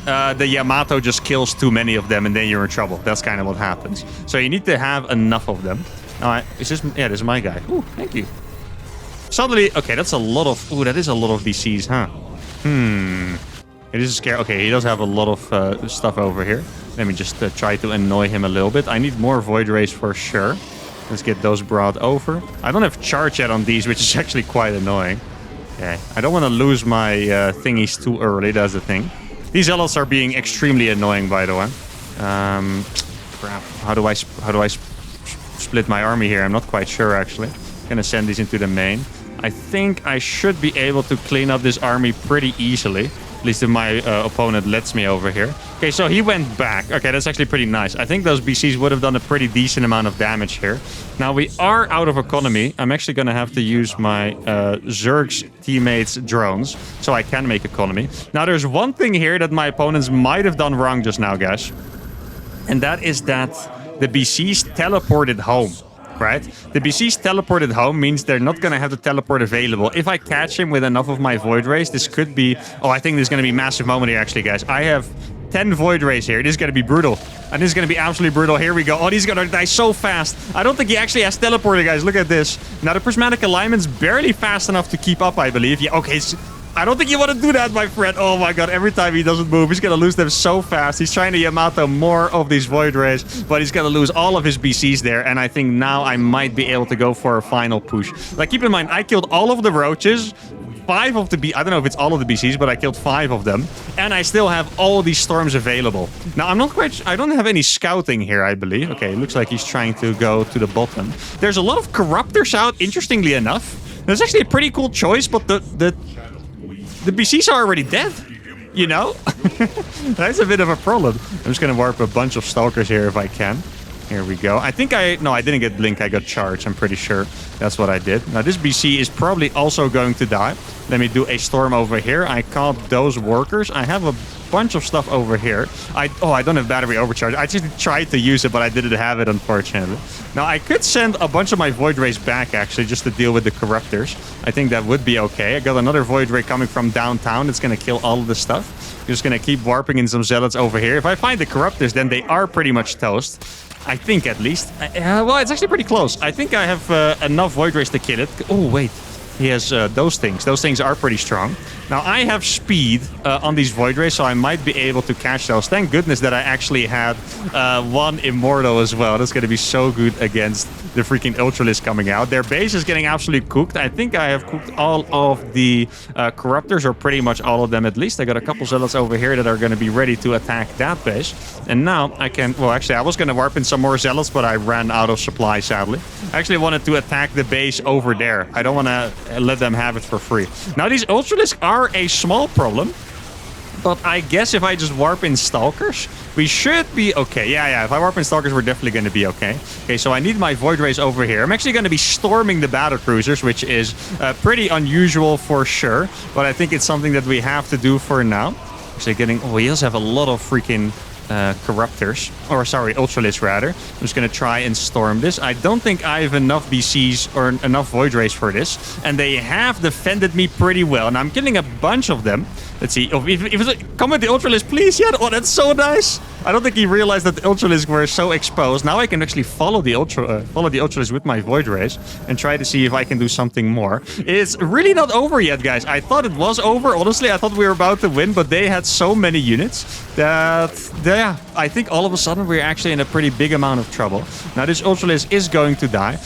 the Yamato just kills too many of them and then you're in trouble. That's kind of what happens. So you need to have enough of them. Is this... Yeah, this is my guy. Ooh, thank you. Suddenly... Okay, that's a lot of... Ooh, that is a lot of DCs, huh? It is scary. Okay, he does have a lot of stuff over here. Let me just try to annoy him a little bit. I need more Void Rays for sure. Let's get those brought over. I don't have charge yet on these, which is actually quite annoying. Okay, I don't want to lose my thingies too early. That's the thing. These zealots are being extremely annoying, by the way. Crap. How do I split my army here? I'm not quite sure, actually. I'm gonna send these into the main. I think I should be able to clean up this army pretty easily. At least if my opponent lets me over here. Okay, so he went back. Okay, that's actually pretty nice. I think those BCs would have done a pretty decent amount of damage here. Now, we are out of economy. I'm actually going to have to use my Zerg's teammates' drones, so I can make economy. Now, there's one thing here that my opponents might have done wrong just now, guys. And that is that the BCs teleported home. Right? The BCs teleported home means they're not going to have the teleport available. If I catch him with enough of my Void Rays, this could be... Oh, I think this is going to be a massive moment here, actually, guys. I have 10 Void Rays here. This is going to be brutal. And this is going to be absolutely brutal. Here we go. Oh, he's going to die so fast. I don't think he actually has teleported, guys. Look at this. Now, the prismatic alignment's barely fast enough to keep up, I believe. Yeah, okay. I don't think you want to do that, my friend. Oh my god, every time he doesn't move, he's going to lose them so fast. He's trying to Yamato more of these Void Rays, but he's going to lose all of his BCs there. And I think now I might be able to go for a final push. Like, keep in mind, I killed all of the roaches. 5 of the I don't know if it's all of the BCs, but I killed 5 of them. And I still have all these storms available. Now, I'm not quite... I don't have any scouting here, I believe. Okay, it looks like he's trying to go to the bottom. There's a lot of Corruptors out, interestingly enough. That's actually a pretty cool choice, but the BCs are already dead. you know? That's a bit of a problem. I'm just going to warp a bunch of Stalkers here if I can. Here we go. I think no, I didn't get Blink. I got Charge. I'm pretty sure that's what I did. Now, this BC is probably also going to die. Let me do a Storm over here. I caught those workers. I have a bunch of stuff over here. I don't have battery overcharge. I just tried to use it, but I didn't have it, unfortunately. Now, I could send a bunch of my Void Rays back, actually, just to deal with the Corruptors. I think that would be okay. I got another Void Ray coming from downtown. It's going to kill all of this stuff. Just going to keep warping in some Zealots over here. If I find the Corruptors, then they are pretty much toast. I think, at least. Well, it's actually pretty close. I think I have enough Void Rays to kill it. Oh, wait. He has those things. Those things are pretty strong. Now, I have speed on these Void Rays, so I might be able to catch those. Thank goodness that I actually had one Immortal as well. That's going to be so good against the freaking Ultralisk coming out. Their base is getting absolutely cooked. I think I have cooked all of the Corruptors, or pretty much all of them at least. I got a couple Zealots over here that are going to be ready to attack that base. And now I can... Well, actually, I was going to warp in some more Zealots, but I ran out of supply, sadly. I actually wanted to attack the base over there. I don't want to let them have it for free. Now, these Ultralisks are a small problem, but I guess if I just warp in Stalkers, we should be okay. Yeah, if I warp in Stalkers, we're definitely going to be okay. Okay, so I need my Void Rays over here. I'm actually going to be storming the battle cruisers, which is pretty unusual for sure, but I think it's something that we have to do for now. Actually getting... Oh, he does have a lot of freaking... Corruptors, or sorry, Ultralisks rather. I'm just going to try and storm this. I don't think I have enough BCs or enough Void Rays for this, and they have defended me pretty well, and I'm killing a bunch of them. Let's see. Oh, if come with the Ultralisk, please. Yeah, oh, that's so nice. I don't think he realized that the Ultralisks were so exposed. Now I can actually follow the Ultralisk with my Void Rays and try to see if I can do something more. It's really not over yet, guys. I thought it was over. Honestly, I thought we were about to win, but they had so many units that, yeah, I think all of a sudden we're actually in a pretty big amount of trouble. Now this Ultralisk is going to die.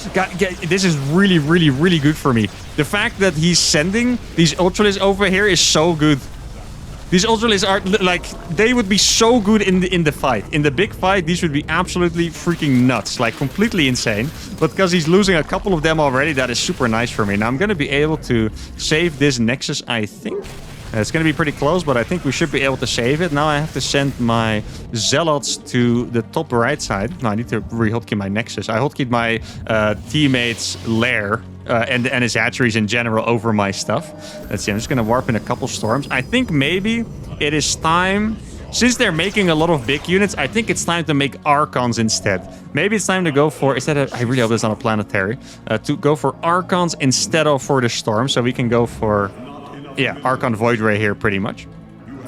This is really, really, really good for me. The fact that he's sending these Ultralisks over here is so good. These Ultralisks are, like, they would be so good in the fight. In the big fight, these would be absolutely freaking nuts. Like, completely insane. But because he's losing a couple of them already, that is super nice for me. Now, I'm going to be able to save this Nexus, I think. It's going to be pretty close, but I think we should be able to save it. Now I have to send my Zealots to the top right side. No, I need to re-hotkey my Nexus. I hotkeyed my teammate's lair and his hatcheries in general over my stuff. Let's see, I'm just going to warp in a couple storms. I think maybe it is time... Since they're making a lot of big units, I think it's time to make Archons instead. Maybe it's time to go for... I really hope that's not a planetary. To go for Archons instead of for the Storm. So we can go for... Yeah, Archon Void Ray here, pretty much.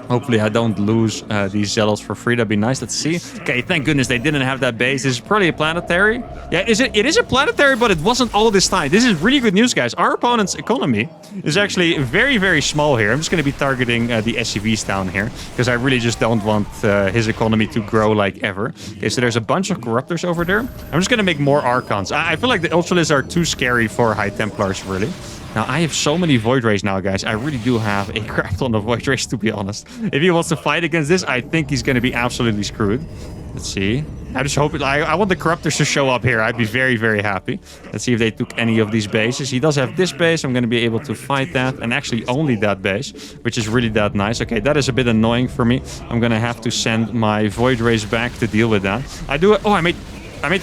Hopefully I don't lose these Zealots for free. That'd be nice. Let's see. Okay, thank goodness they didn't have that base. This is probably a planetary. Yeah, it is a planetary, but it wasn't all this time. This is really good news, guys. Our opponent's economy is actually very, very small here. I'm just going to be targeting the SCVs down here, because I really just don't want his economy to grow like ever. Okay, so there's a bunch of Corruptors over there. I'm just going to make more Archons. I feel like the Ultralisks are too scary for High Templars, really. Now, I have so many Void Rays now, guys. I really do have a crap ton of Void Rays, to be honest. If he wants to fight against this, I think he's going to be absolutely screwed. Let's see. I just hope... I want the Corruptors to show up here. I'd be very, very happy. Let's see if they took any of these bases. He does have this base. I'm going to be able to fight that. And actually only that base, which is really that nice. Okay, that is a bit annoying for me. I'm going to have to send my Void Rays back to deal with that. Oh, I made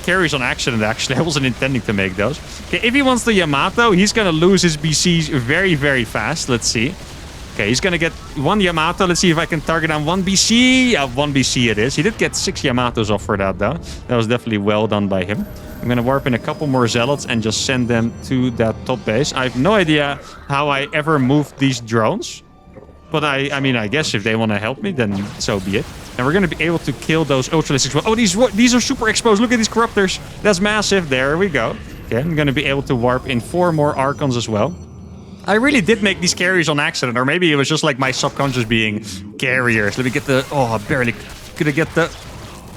carries on accident, actually. I wasn't intending to make those. Okay, if he wants the Yamato, he's going to lose his BCs very, very fast. Let's see. Okay, he's going to get one Yamato. Let's see if I can target on one BC. Yeah, one BC it is. He did get 6 Yamatos off for that, though. That was definitely well done by him. I'm going to warp in a couple more Zealots and just send them to that top base. I have no idea how I ever moved these drones. But I mean, I guess if they want to help me, then so be it. And we're going to be able to kill those Ultralisks as well. Oh, these are super exposed. Look at these Corruptors. That's massive. There we go. Okay, I'm going to be able to warp in 4 more Archons as well. I really did make these carriers on accident. Or maybe it was just like my subconscious being carriers. Let me get the... Oh, I barely could I get the...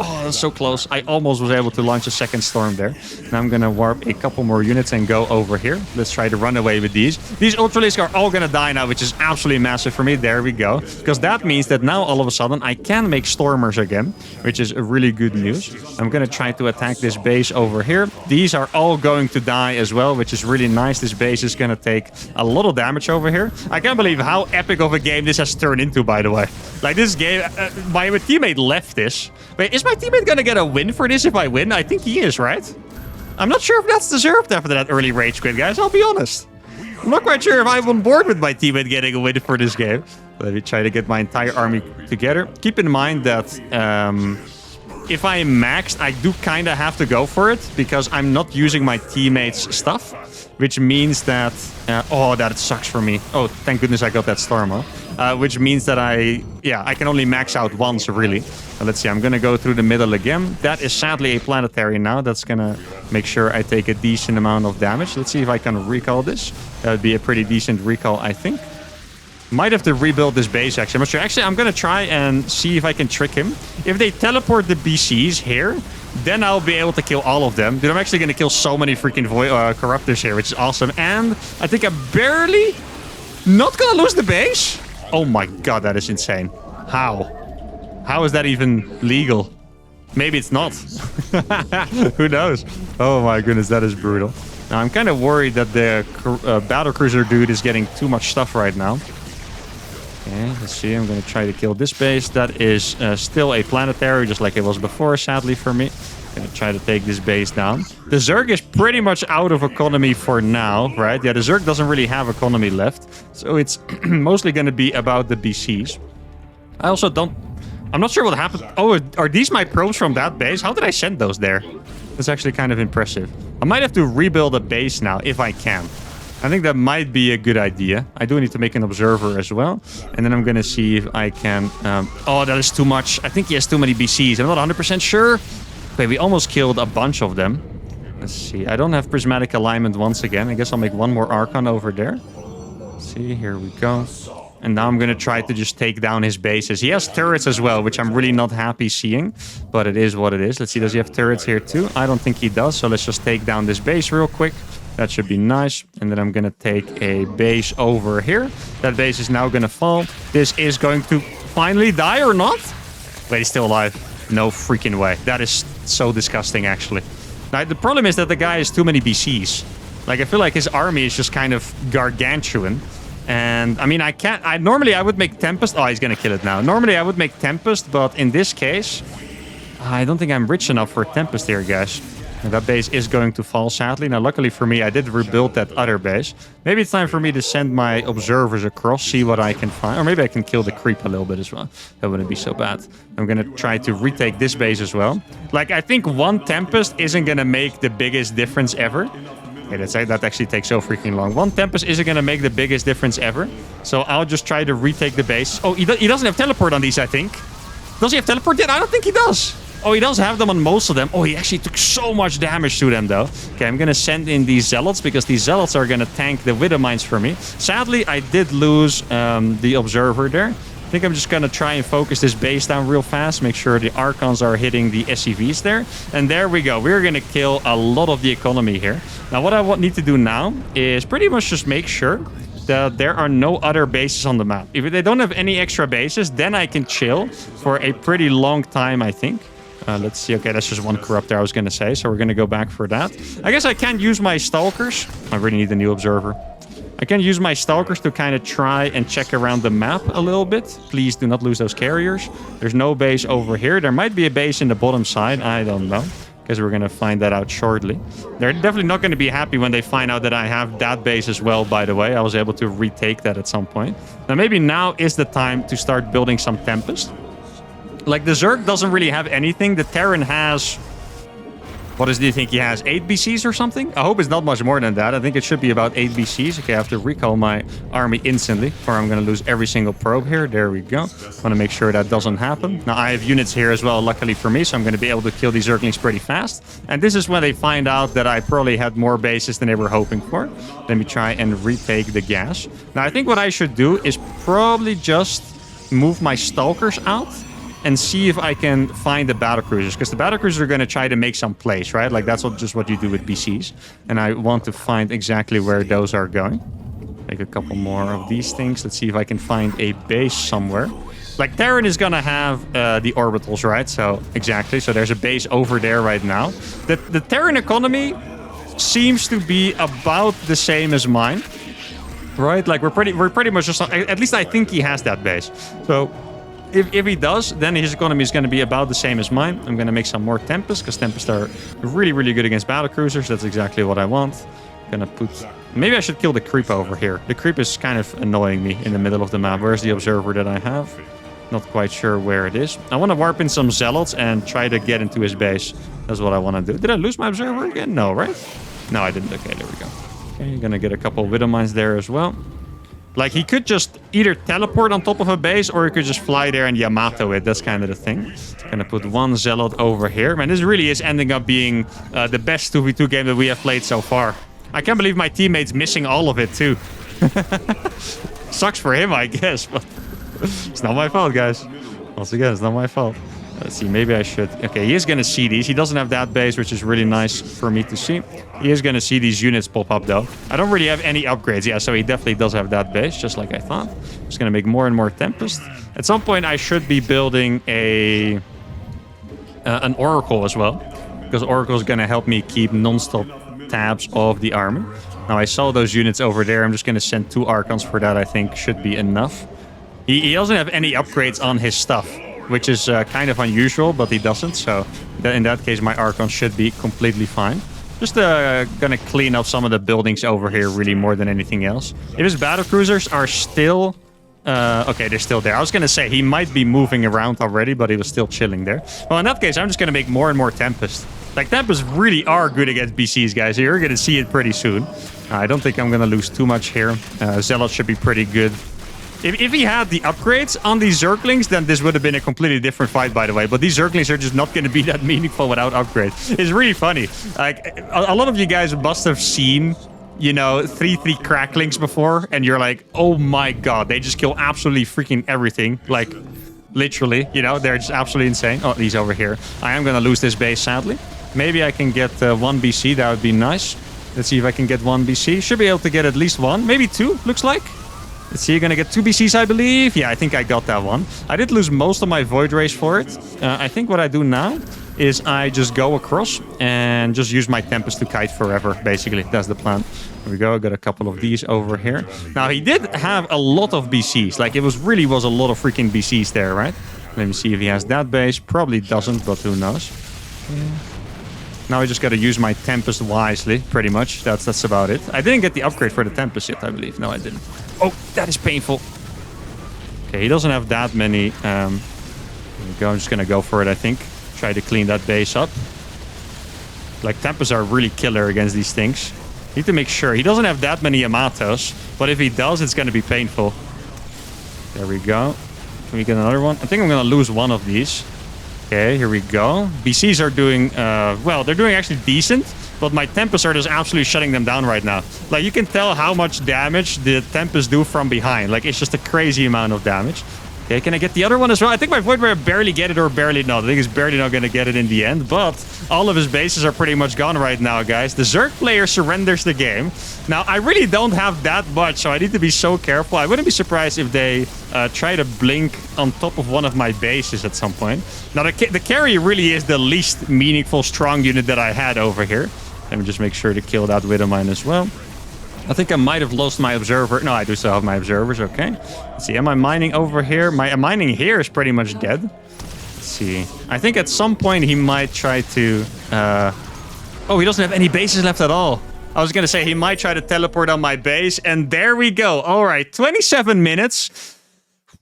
Oh, that's so close. I almost was able to launch a second storm there. Now I'm going to warp a couple more units and go over here. Let's try to run away with these. These Ultralisks are all going to die now, which is absolutely massive for me. There we go. Because that means that now all of a sudden I can make Stormers again, which is really good news. I'm going to try to attack this base over here. These are all going to die as well, which is really nice. This base is going to take a lot of damage over here. I can't believe how epic of a game this has turned into, by the way. Like this game, my teammate left this. Wait, is my teammate gonna get a win for this if I win? I think he is, right? I'm not sure if that's deserved after that early rage quit, guys. I'll be honest. I'm not quite sure if I'm on board with my teammate getting a win for this game. Let me try to get my entire army together. Keep in mind that if I am maxed, I do kind of have to go for it because I'm not using my teammates' stuff, which means that... oh, that sucks for me. Oh, thank goodness I got that storm, huh? Which means that I can only max out once, really. Let's see, I'm going to go through the middle again. That is sadly a planetary now. That's going to make sure I take a decent amount of damage. Let's see if I can recall this. That would be a pretty decent recall, I think. Might have to rebuild this base, actually. I'm not sure. Actually, I'm going to try and see if I can trick him. If they teleport the BCs here, then I'll be able to kill all of them. Dude, I'm actually going to kill so many freaking Corruptors here, which is awesome. And I think I'm barely not going to lose the base. Oh my god, that is insane. How? How is that even legal? Maybe it's not. Who knows? Oh my goodness, that is brutal. Now, I'm kind of worried that the battlecruiser dude is getting too much stuff right now. Okay, let's see. I'm going to try to kill this base. That is still a planetary, just like it was before, sadly for me. I'm going to try to take this base down. The Zerg is pretty much out of economy for now, right? Yeah, the Zerg doesn't really have economy left. So it's mostly going to be about the BCs. I also don't... I'm not sure what happened. Oh, are these my probes from that base? How did I send those there? That's actually kind of impressive. I might have to rebuild a base now, if I can. I think that might be a good idea. I do need to make an observer as well. And then I'm going to see if I can... oh, that is too much. I think he has too many BCs. I'm not 100% sure. Okay, we almost killed a bunch of them. Let's see. I don't have prismatic alignment once again. I guess I'll make one more Archon over there. Let's see, here we go. And now I'm going to try to just take down his bases. He has turrets as well, which I'm really not happy seeing. But it is what it is. Let's see, does he have turrets here too? I don't think he does. So let's just take down this base real quick. That should be nice. And then I'm going to take a base over here. That base is now going to fall. This is going to finally die or not? Wait, he's still alive. No freaking way. That is so disgusting, actually. Now, the problem is that the guy has too many BCs. Like, I feel like his army is just kind of gargantuan. And, I mean, normally I would make Tempest. Oh, he's going to kill it now. Normally I would make Tempest, but in this case, I don't think I'm rich enough for Tempest here, guys. And that base is going to fall, sadly. Now, luckily for me, I did rebuild that other base. Maybe it's time for me to send my observers across, see what I can find. Or maybe I can kill the creep a little bit as well. That wouldn't be so bad. I'm going to try to retake this base as well. Like, I think one Tempest isn't going to make the biggest difference ever. Okay, let's say that actually takes so freaking long. One Tempest isn't going to make the biggest difference ever. So I'll just try to retake the base. Oh, he doesn't have teleport on these, I think. Does he have teleport yet? I don't think he does. Oh, he does have them on most of them. Oh, he actually took so much damage to them, though. Okay, I'm going to send in these Zealots, because these Zealots are going to tank the Widow Mines for me. Sadly, I did lose the Observer there. I think I'm just going to try and focus this base down real fast. Make sure the Archons are hitting the SCVs there. And there we go. We're going to kill a lot of the economy here. Now, what I need to do now is pretty much just make sure that there are no other bases on the map. If they don't have any extra bases, then I can chill for a pretty long time, I think. Let's see. Okay, that's just one Corruptor I was going to say. So we're going to go back for that. I guess I can't use my Stalkers. I really need a new Observer. I can use my Stalkers to kind of try and check around the map a little bit. Please do not lose those carriers. There's no base over here. There might be a base in the bottom side. I don't know. Because we're going to find that out shortly. They're definitely not going to be happy when they find out that I have that base as well, by the way. I was able to retake that at some point. Now, maybe now is the time to start building some Tempest. Like, the Zerg doesn't really have anything. The Terran has... What do you think he has? 8 BCs or something? I hope it's not much more than that. I think it should be about 8 BCs. Okay, I have to recall my army instantly, or I'm going to lose every single probe here. There we go. Want to make sure that doesn't happen. Now, I have units here as well, luckily for me, so I'm going to be able to kill these Zerglings pretty fast. And this is when they find out that I probably had more bases than they were hoping for. Let me try and retake the gas. Now, I think what I should do is probably just move my Stalkers out and see if I can find the battlecruisers, because the battlecruisers are going to try to make some place, right? Like that's just what you do with BCs. And I want to find exactly where those are going. Make a couple more of these things. Let's see if I can find a base somewhere. Like Terran is going to have the orbitals, right? So exactly. So there's a base over there right now. The Terran economy seems to be about the same as mine, right? Like we're pretty much just, at least I think he has that base. So if he does, then his economy is going to be about the same as mine. I'm going to make some more Tempests, because Tempests are really, really good against battlecruisers. That's exactly what I want. Gonna put... Maybe I should kill the creep over here. The creep is kind of annoying me in the middle of the map. Where's the observer that I have? Not quite sure where it is. I want to warp in some zealots and try to get into his base. That's what I want to do. Did I lose my observer again? No, right? No, I didn't. Okay, there we go. Okay, you're gonna get a couple of widow mines there as well. Like, he could just either teleport on top of a base, or he could just fly there and Yamato it. That's kind of the thing. Gonna put one zealot over here. Man, this really is ending up being the best 2v2 game that we have played so far. I can't believe my teammate's missing all of it, too. Sucks for him, I guess, but it's not my fault, guys. Once again, it's not my fault. Let's see, maybe I should... Okay, he is going to see these. He doesn't have that base, which is really nice for me to see. He is going to see these units pop up, though. I don't really have any upgrades. Yeah, so he definitely does have that base, just like I thought. Just going to make more and more Tempest. At some point, I should be building an Oracle as well, because Oracle is going to help me keep non-stop tabs of the army. Now, I saw those units over there. I'm just going to send 2 Archons for that. I think should be enough. He doesn't have any upgrades on his stuff, which is kind of unusual, but he doesn't. So in that case, my Archon should be completely fine. Just gonna clean up some of the buildings over here, really, more than anything else. If his battlecruisers are still... okay, they're still there. I was gonna say he might be moving around already, but he was still chilling there. Well, in that case, I'm just gonna make more and more Tempest. Like, Tempests really are good against BCs, guys. So you're gonna see it pretty soon. I don't think I'm gonna lose too much here. Zealot should be pretty good. If he had the upgrades on these Zerglings, then this would have been a completely different fight, by the way. But these Zerglings are just not going to be that meaningful without upgrades. It's really funny. Like, a lot of you guys must have seen, you know, 3-3 Cracklings before. And you're like, oh my god, they just kill absolutely freaking everything. Like, literally, you know, they're just absolutely insane. Oh, he's over here. I am going to lose this base, sadly. Maybe I can get 1 BC. That would be nice. Let's see if I can get 1 BC. Should be able to get at least 1. Maybe 2, looks like. Let's see, you're going to get 2 BCs, I believe. Yeah, I think I got that one. I did lose most of my Void Rays for it. I think what I do now is I just go across and just use my Tempest to kite forever, basically. That's the plan. Here we go. I got a couple of these over here. Now, he did have a lot of BCs. Like, it really was a lot of freaking BCs there, right? Let me see if he has that base. Probably doesn't, but who knows. Yeah. Now I just got to use my Tempest wisely, pretty much. That's about it. I didn't get the upgrade for the Tempest yet, I believe. No, I didn't. Oh, that is painful. Okay, he doesn't have that many. Here we go. I'm just going to go for it, I think. Try to clean that base up. Like, Tempests are really killer against these things. Need to make sure. He doesn't have that many Yamatos, but if he does, it's going to be painful. There we go. Can we get another one? I think I'm going to lose one of these. Okay, here we go. BCs are doing, well, they're doing actually decent, but my Tempests are just absolutely shutting them down right now. Like, you can tell how much damage the Tempests do from behind. Like, it's just a crazy amount of damage. Okay, can I get the other one as well? I think my Void Ray barely get it or barely not. I think he's barely not going to get it in the end, but all of his bases are pretty much gone right now, guys. The Zerg player surrenders the game. Now, I really don't have that much, so I need to be so careful. I wouldn't be surprised if they try to blink on top of one of my bases at some point. Now, the carry really is the least meaningful strong unit that I had over here. Let me just make sure to kill that Widowmine as well. I think I might have lost my observer. No, I do still have my observers. Okay. Let's see. Am I mining over here? My mining here is pretty much dead. Let's see. I think at some point he might try to... Oh, he doesn't have any bases left at all. I was going to say he might try to teleport on my base. And there we go. All right. 27 minutes.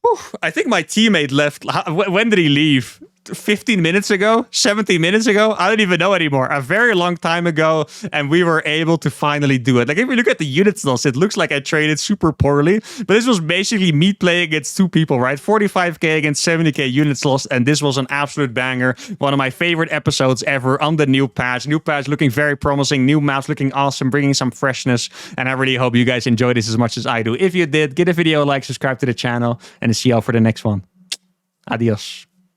Whew. I think my teammate left. When did he leave? 15 minutes ago, 17 minutes ago, I don't even know anymore. A very long time ago, and we were able to finally do it. Like, if you look at the units loss, it looks like I traded super poorly, but this was basically me playing against 2 people, right? 45k against 70k units lost, and this was an absolute banger. One of my favorite episodes ever on the new patch. New patch looking very promising, new maps looking awesome, bringing some freshness, and I really hope you guys enjoy this as much as I do. If you did, give the video a like, subscribe to the channel, and see you all for the next one. Adios.